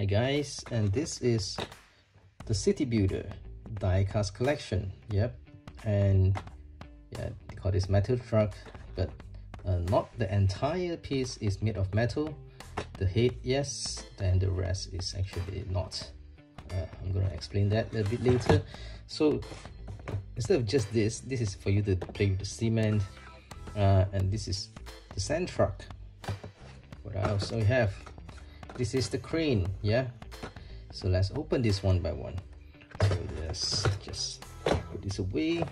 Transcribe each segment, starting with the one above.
Hi guys, and this is the City Builder die-cast collection. Yep, and yeah, they call this metal truck, but not the entire piece is made of metal. The head, yes, then the rest is actually not. I'm gonna explain that a bit later. So instead of just this is for you to play with the cement, and this is the sand truck. What else we have? This is the crane. Yeah, so let's open this one by one. So let's just put this away,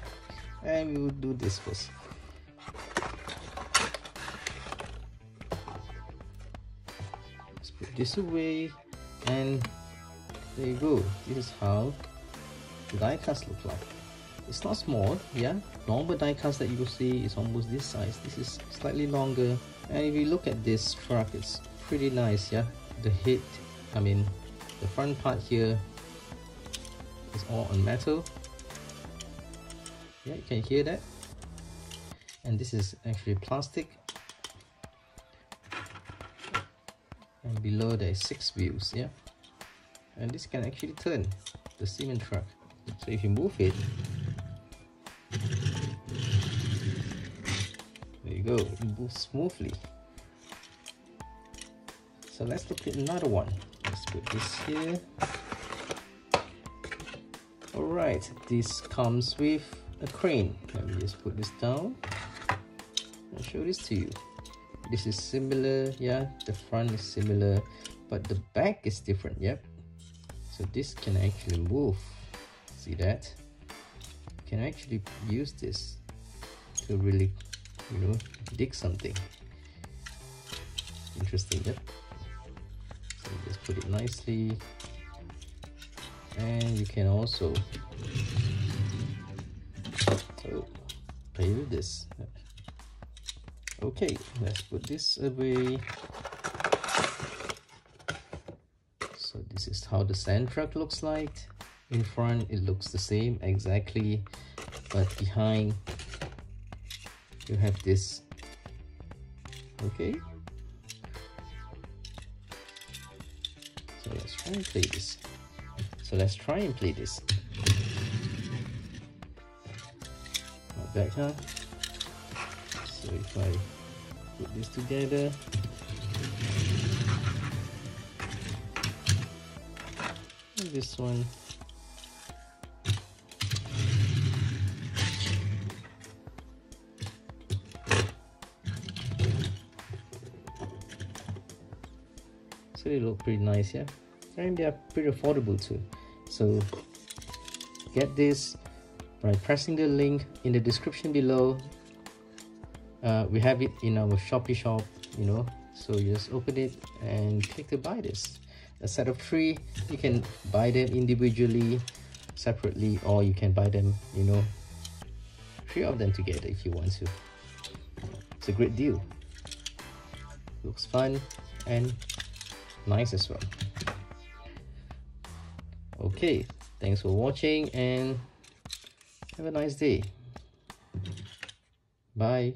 and we will do this first. Let's put this away, and there you go. This is how the die-cast look like. It's not small, yeah. Normal die-cast that you will see is almost this size. This is slightly longer, and if you look at this truck, it's pretty nice, yeah. The head, I mean the front part here is all on metal. Yeah, you can hear that. And this is actually plastic, and below there is 6 wheels, yeah. And this can actually turn, the cement truck. So if you move it, there you go, it moves smoothly. So let's look at another one. Let's put this here. Alright, this comes with a crane. Let me just put this down and show this to you. This is similar, yeah, the front is similar, but the back is different, yep. So this can actually move. See that? You can actually use this to really, you know, dig something. Interesting, yep. So just put it nicely, and you can also play with this. Okay, let's put this away. So this is how the sand truck looks like. In front it looks the same exactly, but behind you have this. Okay, so let's try and play this. Not bad, huh? So if I put this together, and this one, so they look pretty nice, yeah, and they are pretty affordable too. So get this by pressing the link in the description below. We have it in our Shopee shop, you know, so you just open it and click to buy this. A set of 3, you can buy them individually, separately, or you can buy them, you know, 3 of them together if you want to. It's a great deal. Looks fun and nice as well. Okay, thanks for watching and have a nice day. Bye.